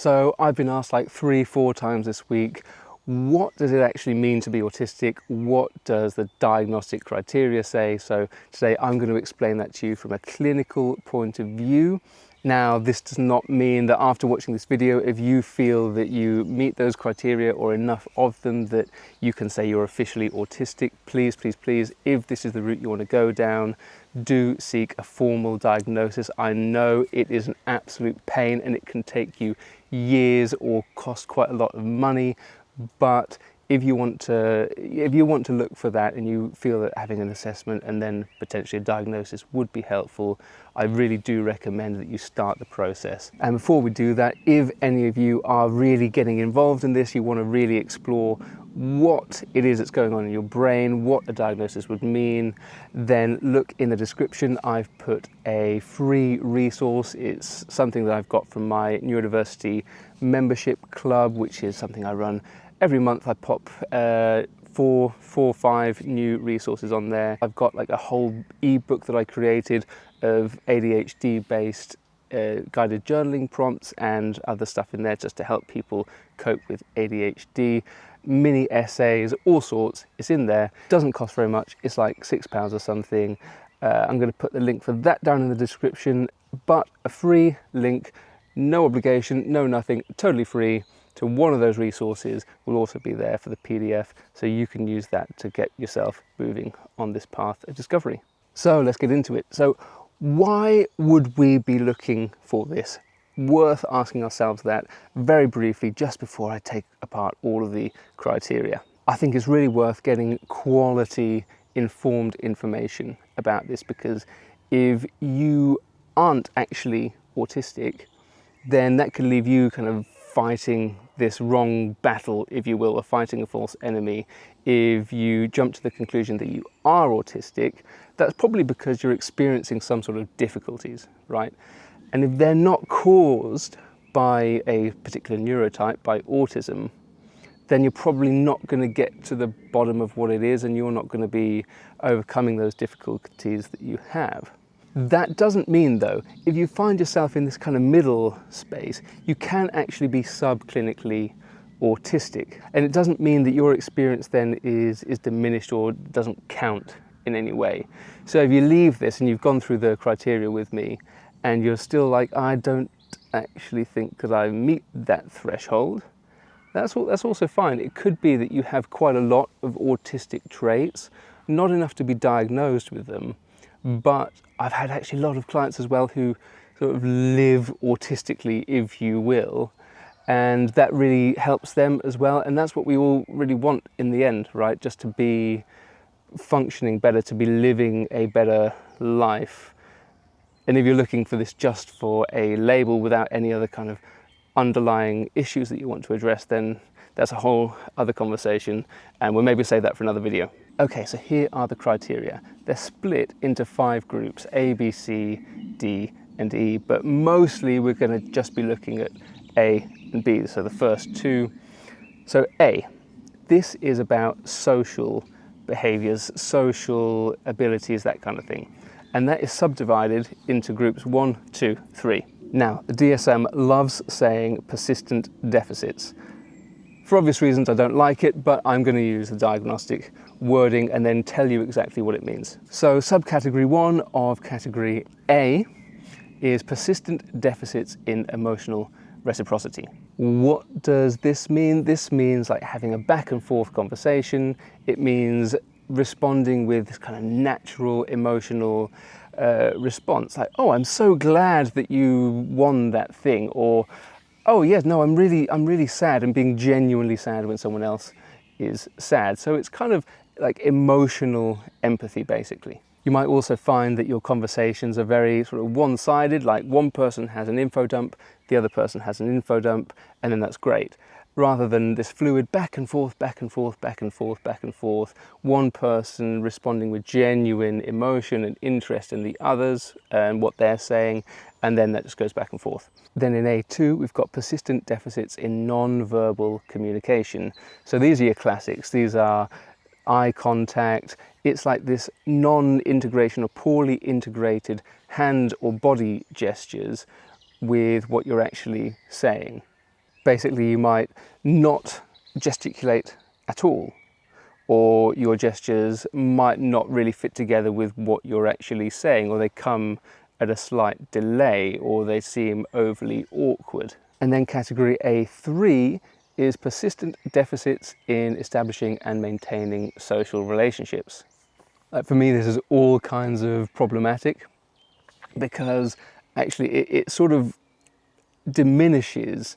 So I've been asked like 3-4 times this week, what does it actually mean to be autistic? What does the diagnostic criteria say? So today I'm going to explain that to you from a clinical point of view. Now, this does not mean that after watching this video, if you feel that you meet those criteria or enough of them that you can say you're officially autistic, please, please, please, if this is the route you want to go down, do seek a formal diagnosis. I know it is an absolute pain and it can take you years or cost quite a lot of money, but if you want to look for that and you feel that having an assessment and then potentially a diagnosis would be helpful, I really do recommend that you start the process. And before we do that, if any of you are really getting involved in this, you want to really explore what it is that's going on in your brain, what a diagnosis would mean, then look in the description. I've put a free resource. It's something that I've got from my neurodiversity membership club, which is something I run every month. I pop 4 or 5 new resources on there. I've got like a whole ebook that I created of ADHD based guided journaling prompts and other stuff in there just to help people cope with ADHD. Mini essays, all sorts, it's in there. Doesn't cost very much, it's like £6 or something. I'm going to put the link for that down in the description, but a free link, no obligation, no nothing, totally free to one of those resources will also be there for the PDF, so you can use that to get yourself moving on this path of discovery. So let's get into it. So why would we be looking for this? Worth asking ourselves that very briefly just before I take apart all of the criteria. I think it's really worth getting quality informed information about this, because if you aren't actually autistic, then that can leave you kind of fighting this wrong battle, if you will, or fighting a false enemy. If you jump to the conclusion that you are autistic, that's probably because you're experiencing some sort of difficulties, right? And if they're not caused by a particular neurotype, by autism, then you're probably not going to get to the bottom of what it is, and you're not going to be overcoming those difficulties that you have. That doesn't mean, though, if you find yourself in this kind of middle space, you can actually be subclinically autistic. And it doesn't mean that your experience then is diminished or doesn't count in any way. So if you leave this and you've gone through the criteria with me and you're still like, I don't actually think that I meet that threshold, that's also fine. It could be that you have quite a lot of autistic traits, not enough to be diagnosed with them, but I've had actually a lot of clients as well who sort of live autistically, if you will, and that really helps them as well. And that's what we all really want in the end, right? Just to be functioning better, to be living a better life. And if you're looking for this just for a label without any other kind of underlying issues that you want to address, then that's a whole other conversation, and we'll maybe save that for another video. Okay, so here are the criteria. They're split into 5 groups, A, B, C, D, and E, but mostly we're going to just be looking at A and B, so the first 2. So A, this is about social behaviors, social abilities, that kind of thing. And that is subdivided into groups 1, 2, 3. Now, the DSM loves saying persistent deficits. For obvious reasons, I don't like it, but I'm going to use the diagnostic wording and then tell you exactly what it means. So subcategory 1 of category A is persistent deficits in emotional reciprocity. What does this mean? This means like having a back and forth conversation. It means responding with this kind of natural emotional response, like, oh, I'm so glad that you won that thing, or oh yes, no, I'm really sad, and being genuinely sad when someone else is sad. So it's kind of like emotional empathy, basically. You might also find that your conversations are very sort of one-sided, like one person has an info dump, the other person has an info dump, and then that's great. Rather than this fluid back and forth, back and forth, back and forth, back and forth, one person responding with genuine emotion and interest in the others and what they're saying, and then that just goes back and forth. Then in A2, we've got persistent deficits in non-verbal communication. So these are your classics. These are eye contact. It's like this non-integration or poorly integrated hand or body gestures with what you're actually saying. Basically, you might not gesticulate at all, or your gestures might not really fit together with what you're actually saying, or they come at a slight delay, or they seem overly awkward. And then category A3 is persistent deficits in establishing and maintaining social relationships. For me, this is all kinds of problematic, because actually it sort of diminishes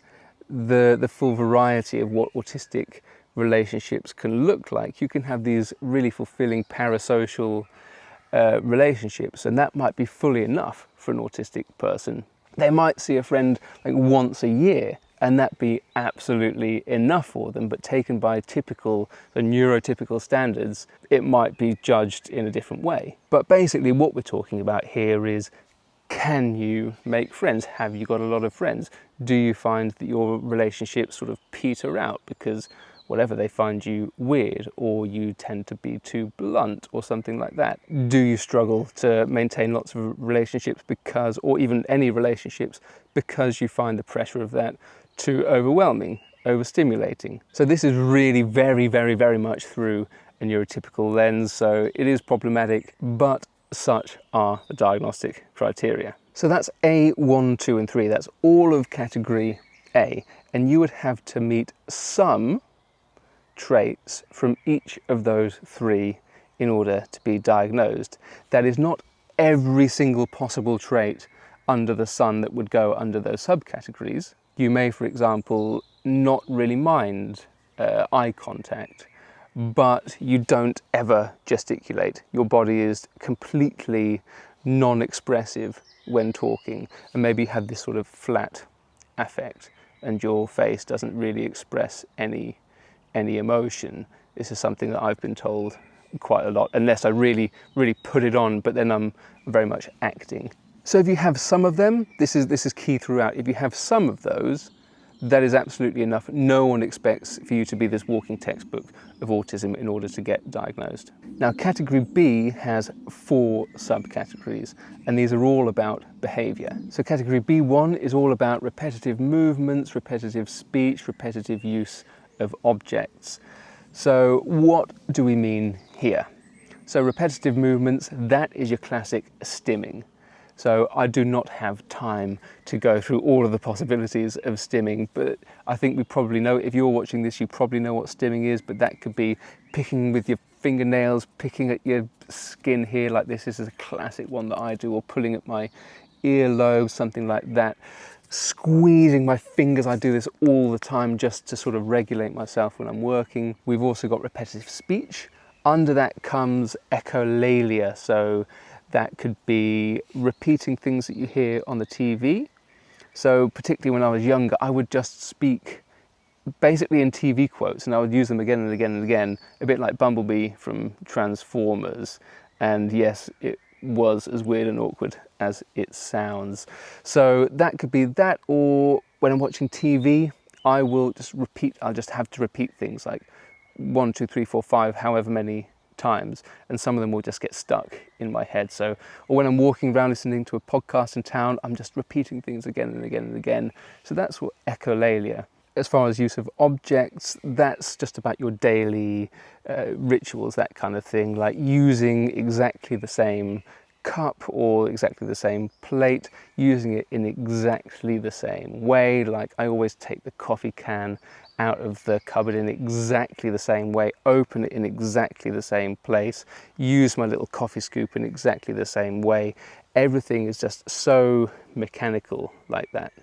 the full variety of what autistic relationships can look like. You can have these really fulfilling parasocial relationships, and that might be fully enough for an autistic person. They might see a friend like once a year, and that be absolutely enough for them, but taken by typical, the neurotypical standards, it might be judged in a different way. But basically what we're talking about here is, can you make friends? Have you got a lot of friends? Do you find that your relationships sort of peter out because whatever, they find you weird, or you tend to be too blunt, or something like that? Do you struggle to maintain lots of relationships because, or even any relationships, because you find the pressure of that too overwhelming, overstimulating? So this is really very, very, very much through a neurotypical lens, so it is problematic, but such are the diagnostic criteria. So that's A, 1, 2 and 3. That's all of category A, and you would have to meet some traits from each of those 3 in order to be diagnosed. That is not every single possible trait under the sun that would go under those subcategories. You may, for example, not really mind eye contact, but you don't ever gesticulate. Your body is completely non-expressive when talking, and maybe you have this sort of flat affect and your face doesn't really express any emotion. This is something that I've been told quite a lot, unless I really put it on, but then I'm very much acting. So if you have some of them, this is key throughout. If you have some of those, that is absolutely enough. No one expects for you to be this walking textbook of autism in order to get diagnosed. Now, category B has 4 subcategories, and these are all about behavior. So category B1 is all about repetitive movements, repetitive speech, repetitive use of objects. So what do we mean here? So repetitive movements, that is your classic stimming. So I do not have time to go through all of the possibilities of stimming, but I think we probably know, if you're watching this, you probably know what stimming is, but that could be picking with your fingernails, picking at your skin here like this. This is a classic one that I do, or pulling at my earlobe, something like that. Squeezing my fingers, I do this all the time just to sort of regulate myself when I'm working. We've also got repetitive speech. Under that comes echolalia, so that could be repeating things that you hear on the TV. So particularly when I was younger, I would just speak basically in TV quotes, and I would use them again and again and again, a bit like Bumblebee from Transformers. And yes, it was as weird and awkward as it sounds. So that could be that, or when I'm watching TV, I'll just have to repeat things like 1, 2, 3, 4, 5, however many times, and some of them will just get stuck in my head. So, or when I'm walking around listening to a podcast in town, I'm just repeating things again and again and again. So that's what echolalia. As far as use of objects, that's just about your daily rituals, that kind of thing, like using exactly the same cup or exactly the same plate, using it in exactly the same way. Like I always take the coffee can out of the cupboard in exactly the same way, open it in exactly the same place, use my little coffee scoop in exactly the same way. Everything is just so mechanical like that.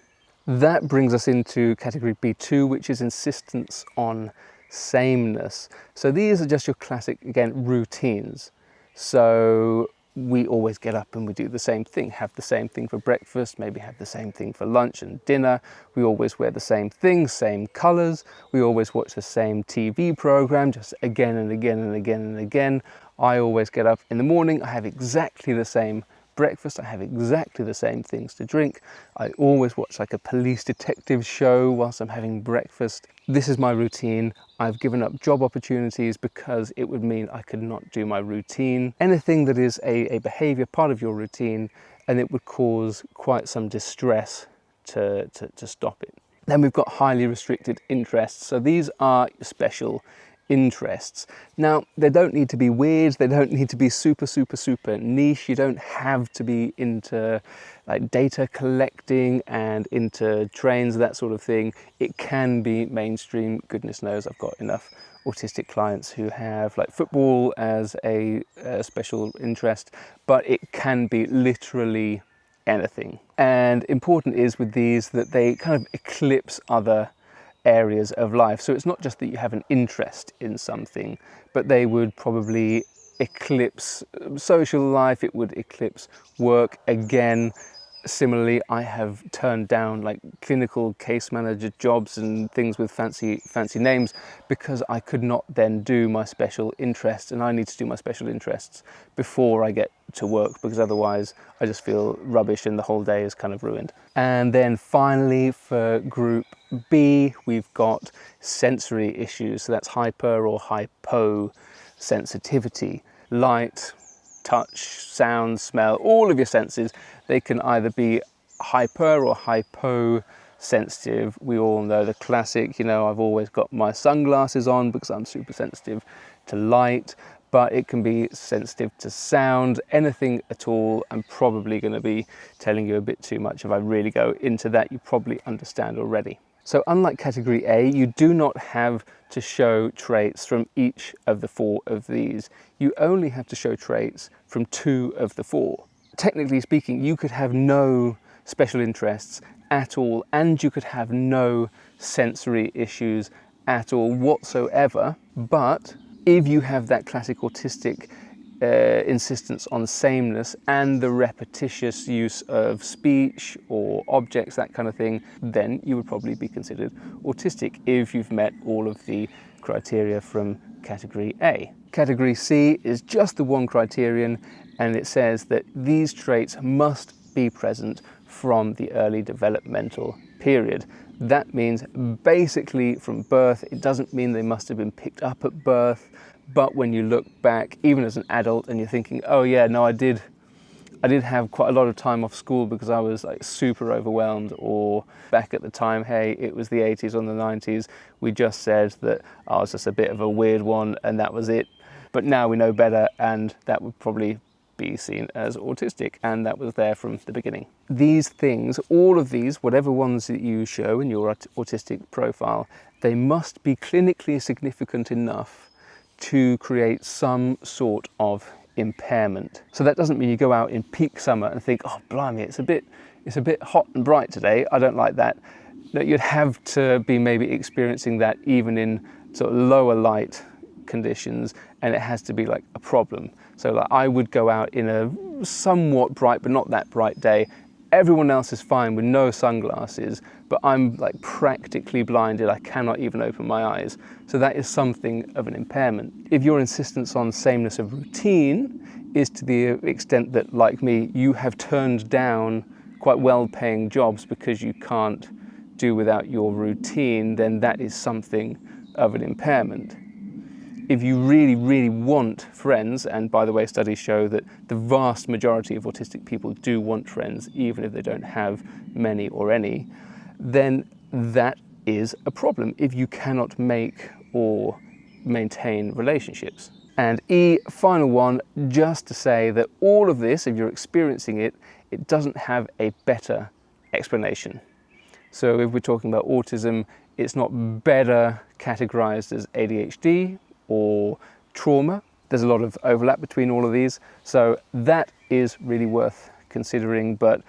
That brings us into category B2, which is insistence on sameness. So these are just your classic, again, routines. So we always get up and we do the same thing, have the same thing for breakfast, maybe have the same thing for lunch and dinner. We always wear the same things, same colors. We always watch the same TV program, just again and again and again and again. I always get up in the morning, I have exactly the same breakfast, I have exactly the same things to drink. I always watch like a police detective show whilst I'm having breakfast. This is my routine. I've given up job opportunities because it would mean I could not do my routine. Anything that is a behavior part of your routine, and it would cause quite some distress to stop it. Then we've got highly restricted interests. So these are special interests. Now, they don't need to be weird. They don't need to be super, super, super niche. You don't have to be into like data collecting and into trains, that sort of thing. It can be mainstream. Goodness knows I've got enough autistic clients who have like football as a special interest, but it can be literally anything. And important is with these that they kind of eclipse other areas of life. So it's not just that you have an interest in something, but they would probably eclipse social life, it would eclipse work. Again, similarly, I have turned down like clinical case manager jobs and things with fancy names because I could not then do my special interests, and I need to do my special interests before I get to work, because otherwise I just feel rubbish and the whole day is kind of ruined. And then finally, for group B, we've got sensory issues. So that's hyper or hypo sensitivity. Light, touch, sound, smell, all of your senses, they can either be hyper or hypo sensitive. We all know the classic, you know, I've always got my sunglasses on because I'm super sensitive to light, but it can be sensitive to sound, anything at all. I'm probably going to be telling you a bit too much. If I really go into that, you probably understand already. So unlike category A, you do not have to show traits from each of the 4 of these. You only have to show traits from 2 of the 4. Technically speaking, you could have no special interests at all, and you could have no sensory issues at all whatsoever. But if you have that classic autistic insistence on sameness and the repetitious use of speech or objects, that kind of thing, then you would probably be considered autistic if you've met all of the criteria from category A. Category C is just the one criterion, and it says that these traits must be present from the early developmental period. That means basically from birth. It doesn't mean they must have been picked up at birth, but when you look back, even as an adult, and you're thinking, oh yeah, no, I did have quite a lot of time off school because I was like super overwhelmed, or back at the time, hey, it was the 80s or the 90s, we just said that I was just a bit of a weird one and that was it. But now we know better, and that would probably be seen as autistic, and that was there from the beginning. These things, all of these, whatever ones that you show in your autistic profile, they must be clinically significant enough to create some sort of impairment. So that doesn't mean you go out in peak summer and think, oh blimey, it's a bit hot and bright today, I don't like that. No, you'd have to be maybe experiencing that even in sort of lower light conditions, and it has to be like a problem. So like I would go out in a somewhat bright but not that bright day. Everyone else is fine with no sunglasses, but I'm like practically blinded. I cannot even open my eyes. So that is something of an impairment. If your insistence on sameness of routine is to the extent that, like me, you have turned down quite well-paying jobs because you can't do without your routine, then that is something of an impairment. If you really, really want friends, and by the way, studies show that the vast majority of autistic people do want friends, even if they don't have many or any, then that is a problem if you cannot make or maintain relationships. And E, final one, just to say that all of this, if you're experiencing it, it doesn't have a better explanation. So if we're talking about autism, it's not better categorized as ADHD or trauma. There's a lot of overlap between all of these, so that is really worth considering. But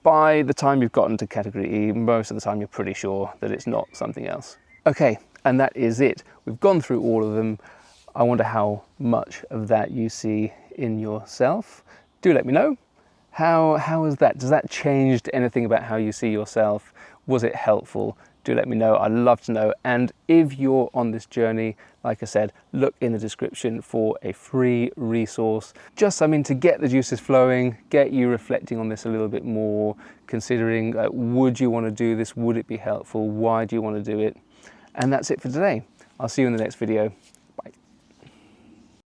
by the time you've gotten to category E, most of the time you're pretty sure that it's not something else. Okay, and that is it. We've gone through all of them. I wonder how much of that you see in yourself. Do let me know. How is that? Does that change anything about how you see yourself? Was it helpful? Do let me know. I'd love to know. And if you're on this journey, like I said, look in the description for a free resource. Just, to get the juices flowing, get you reflecting on this a little bit more, considering would you want to do this? Would it be helpful? Why do you want to do it? And that's it for today. I'll see you in the next video.